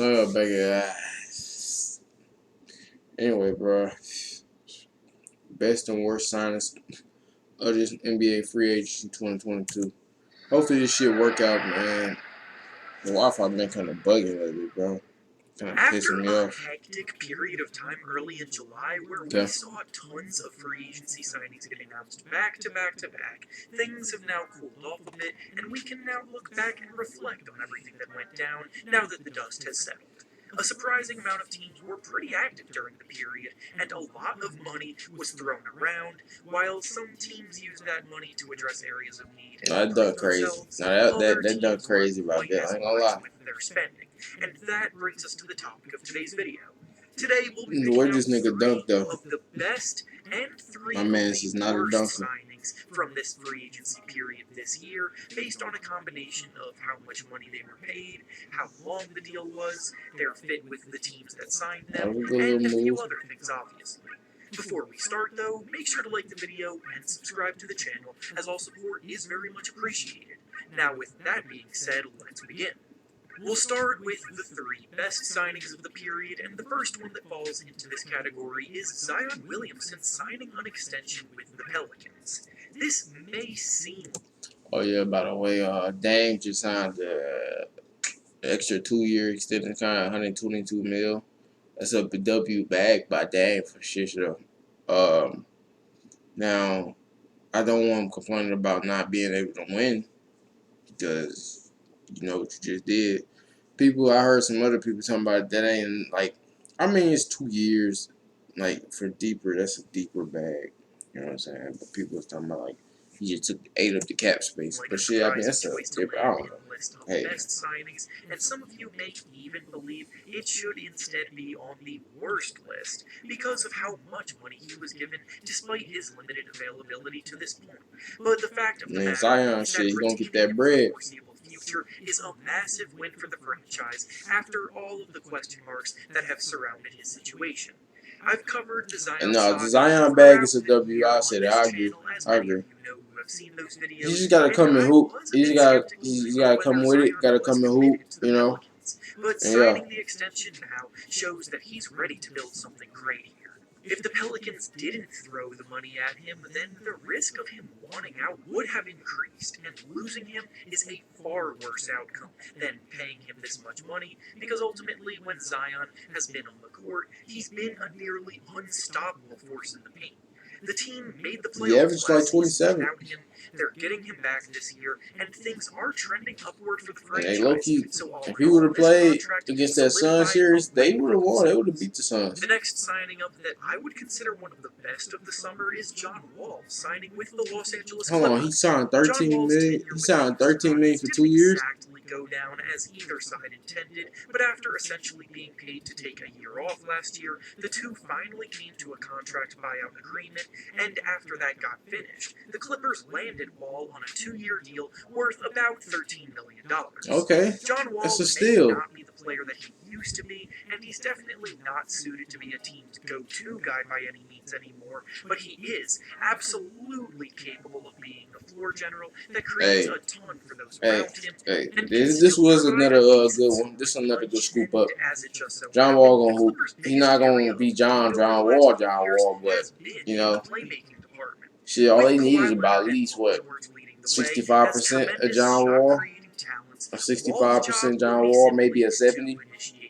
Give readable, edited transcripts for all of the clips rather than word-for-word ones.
Oh, baby. Anyway, bro. Best and worst signings of this NBA free agency 2022. Hopefully this shit work out, man. The Wi-Fi been kind of bugging lately, bro. Kind of pissing me off. After a hectic period of time early in July where we saw tons of free agency signings get announced back to back to back, things have now cooled off a bit, and we can now look back and reflect on everything that went down now that the dust has settled. A surprising amount of teams were pretty active during the period, and a lot of money was thrown around, while some teams used that money to address areas of need. That done crazy. That done crazy about that. I ain't gonna lie. With their spending. And that brings us to the topic of today's video. Today we'll be where this nigga dunk though? Of the best and three my man's is not a dunker. Signings from this free agency period this year, based on a combination of how much money they were paid, how long the deal was, their fit with the teams that signed them, and a few other things, obviously. Before we start, though, make sure to like the video and subscribe to the channel, as all support is very much appreciated. Now, with that being said, let's begin. We'll start with the three best signings of the period, and the first one that falls into this category is Zion Williamson signing an extension with the Pelicans. This may seem... Oh yeah, by the way, Dame just signed the extra 2-year extension contract, 122 mil. That's a W bag by Dame for shit though. Now, I don't want him complaining about not being able to win, because you know what you just did. I heard some other people talking about that ain't like, I mean, it's 2 years, like for deeper, that's a deeper bag. You know what I'm saying? But people was talking about like, he just ate up the cap space. But shit, I mean, that's a different, I don't know. Hey. Best signings, and some of you may even believe it should instead be on the worst list because of how much money he was given despite his limited availability to this point. But the fact of the matter Zion shit, he gonna get that bread. Future is a massive win for the franchise after all of the question marks that have surrounded his situation. I've covered the Zion. No, the Zion bag is a W. I said it. I agree. You just gotta come and hoop. You gotta come with it. Gotta come and hoop. You know. But signing the extension now shows that he's ready to build something great here. If the Pelicans didn't throw the money at him, then the risk of him wanting out would have increased, and losing him is a far worse outcome than paying him this much money, because ultimately when Zion has been on the court, he's been a nearly unstoppable force in the paint. The team made the playoffs. He averaged like 27. Without him. They're getting him back this year, and things are trending upward for the franchise. Hey, low-key, if he would have played against that Suns series, they would have won. They would have beat the Suns. The next signing up that I would consider one of the best of the summer is John Wall, signing with the Los Angeles Clippers. Hold on, he signed 13 million. He signed 13 million for 2 years. Go down as either side intended, but after essentially being paid to take a year off last year, the two finally came to a contract buyout agreement, and after that got finished, the Clippers landed Wall on a 2-year deal worth about $13 million. Okay, John Wall that's a steal. May not be the player that he used to be, and he's definitely not suited to be a team's go-to guy by any means anymore, but he is absolutely capable of being a floor general that creates a ton for those around him. This was another good one. This is another good scoop up. John Wall gonna hoop. He's not gonna be John Wall, but you know, shit. All they need is about at least what 65% of John Wall, or 65% John Wall, maybe a 70,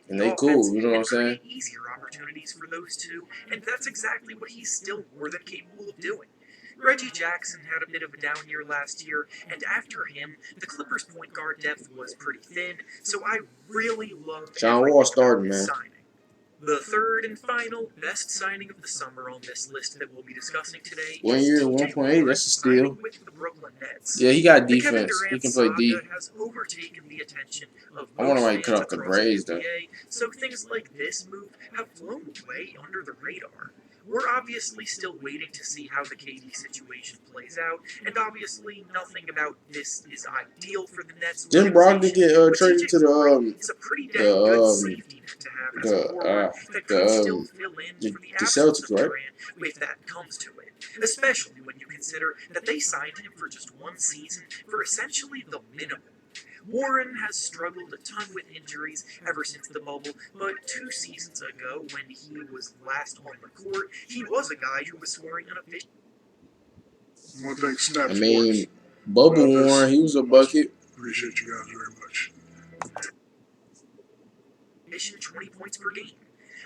and they cool. You know what I'm saying? Easier opportunities for those two, and that's exactly what he's still more than capable of doing. Reggie Jackson had a bit of a down year last year, and after him, the Clippers' point guard depth was pretty thin, so I really loved John Wall starting, man. Signing. The third and final best signing of the summer on this list that we'll be discussing today 1 year, 1.8, that's a steal. With the Brooklyn Nets. Yeah, he got defense. He can play deep. Has overtaken the attention of I wonder why he cut off the braids, though. So things like this move have flown way under the radar. We're obviously still waiting to see how the KD situation plays out, and obviously nothing about this is ideal for the Nets. Didn't Brogdon get traded to the Celtics, right? If that comes to it, especially when you consider that they signed him for just 1 season for essentially the minimum. Warren has struggled a ton with injuries ever since the bubble, but 2 seasons ago, when he was last on the court, he was a guy who was scoring unofficially. I mean, Bubble Warren, he was a bucket. Appreciate you guys very much. 20 points per game.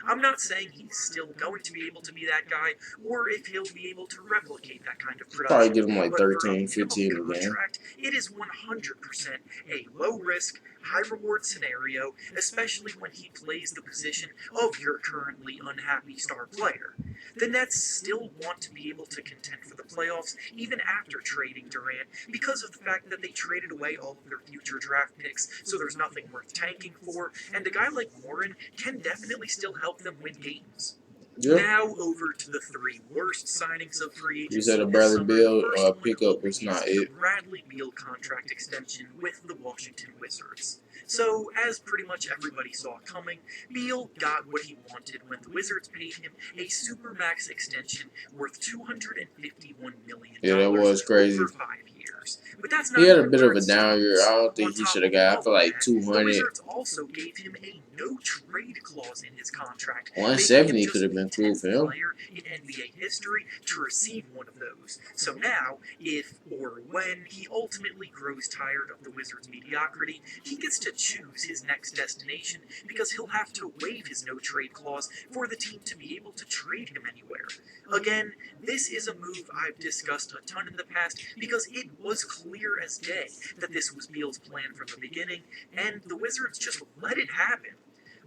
I'm not saying he's still going to be able to be that guy, or if he'll be able to replicate that kind of production. Probably give him like But 13, for a 15 a minimum game. contract, it is 100% a low-risk, high-reward scenario, especially when he plays the position of your currently unhappy star player. The Nets still want to be able to contend for the playoffs even after trading Durant because of the fact that they traded away all of their future draft picks, so there's nothing worth tanking for, and a guy like Warren can definitely still help them win games. Yeah. Now over to the 3 worst signings of free agency. You said a this Bradley summer. Beal First one pickup was not is the it. Bradley Beal contract extension with the Washington Wizards. So, as pretty much everybody saw coming, Beal got what he wanted when the Wizards paid him a supermax extension worth $251 million. Yeah, that was crazy. Over 5 years. But that's not He had a even bit where of a it down year. starts. I don't think he should have got. I feel like The 200. Wizards also gave him a no-trade clause in his contract. 170 could have been cool for him. Player in NBA history to receive one of those. So now, if or when he ultimately grows tired of the Wizards' mediocrity, he gets to choose his next destination because he'll have to waive his no-trade clause for the team to be able to trade him anywhere. Again, this is a move I've discussed a ton in the past because it was clear as day that this was Beal's plan from the beginning, and the Wizards just let it happen.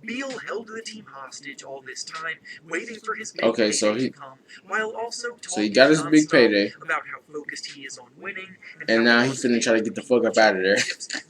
Beal held the team hostage all this time, waiting for his big payday to come, while also talking he got his big payday about how focused he is on winning, and now he's finna try to get the fuck up out of there.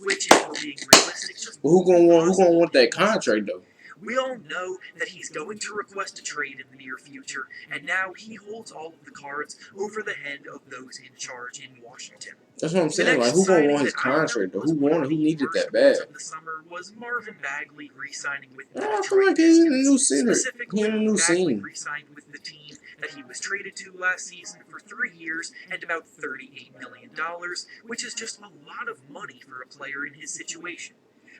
Which, if we're being realistic, just But who gonna want that contract though? we all know that he's going to request a trade in the near future, and now he holds all of the cards over the head of those in charge in Washington. That's what I'm saying. Like, who gonna want his contract though? Who wanted? Who needed that bad? The summer was Marvin Bagley re-signing with the I feel like he's in a new scene. Specifically, He in a new Bagley scene. re-signed with the team that he was traded to last season for 3 years and about $38 million, which is just a lot of money for a player in his situation.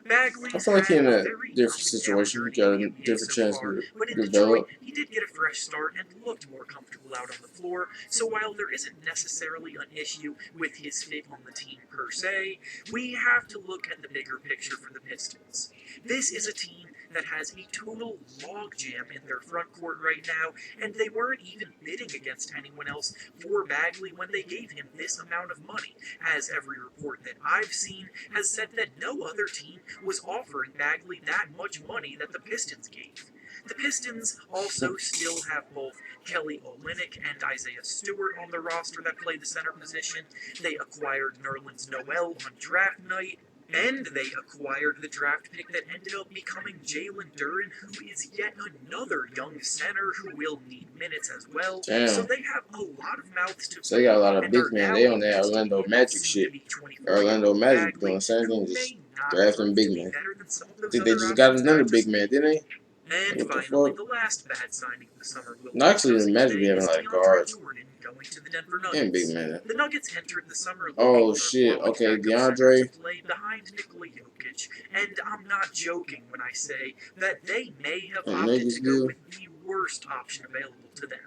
Bagley I feel like he's in a different situation. He got a different chance to develop. He did get a fresh start and looked more comfortable out on the floor, so while there isn't necessarily an issue with his fit on the team per se, we have to look at the bigger picture for the Pistons. This is a team that has a total logjam in their front court right now, and they weren't even bidding against anyone else for Bagley when they gave him this amount of money, as every report that I've seen has said that no other team was offering Bagley that much money that the Pistons gave. The Pistons also still have both Kelly Olynyk and Isaiah Stewart on the roster that play the center position. They acquired Nerlens Noel on draft night, and they acquired the draft pick that ended up becoming Jalen Duren, who is yet another young center who will need minutes as well. Damn. So they have a lot of mouths to So they got a lot of big men. They on that Orlando Magic shit. Orlando Magic doing the same thing, just drafting big men. I think they just got another big man, didn't they? And What the finally, fuck? the last bad signing of the summer will No, actually, the Magic be having a lot of guards. going to the Denver And Nuggets. big man. The Nuggets entered the summer Oh, looking for shit. quality Okay, backup center DeAndre. to play behind Nikola Jokic, and I'm not joking when I say that they may have And opted niggas to go do. with the worst option available to them.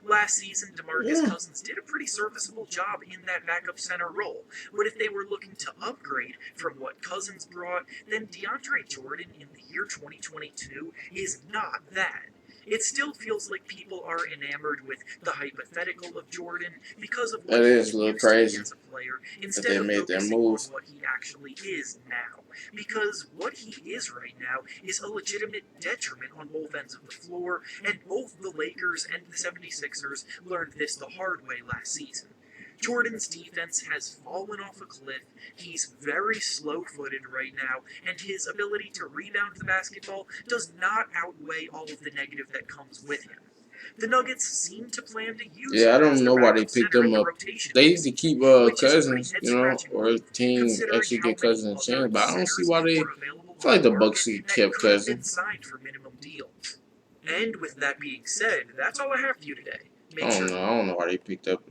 Last season, DeMarcus Yeah. Cousins did a pretty serviceable job in that backup center role, but if they were looking to upgrade from what Cousins brought, then DeAndre Jordan in the year 2022 is not that. It still feels like people are enamored with the hypothetical of Jordan because of what That is he a little used to be crazy as a player, they instead of made that focusing move. on what he actually is now. Because what he is right now is a legitimate detriment on both ends of the floor, and both the Lakers and the 76ers learned this the hard way last season. Jordan's defense has fallen off a cliff, he's very slow-footed right now, and his ability to rebound the basketball does not outweigh all of the negative that comes with him. The Nuggets seem to plan to use Yeah, I him as don't know the why they backup picked center in them the up. rotation They this need to keep which is Cousins, pretty you know, head-scratching or a team considering actually how get many Cousins a other chance. But I don't see centers why they. were available I feel like the on Bucks market should kept that could have been Cousins. signed for minimum deals. And with that being said, that's all I have for you today. Make I sure don't know. I don't know why they picked up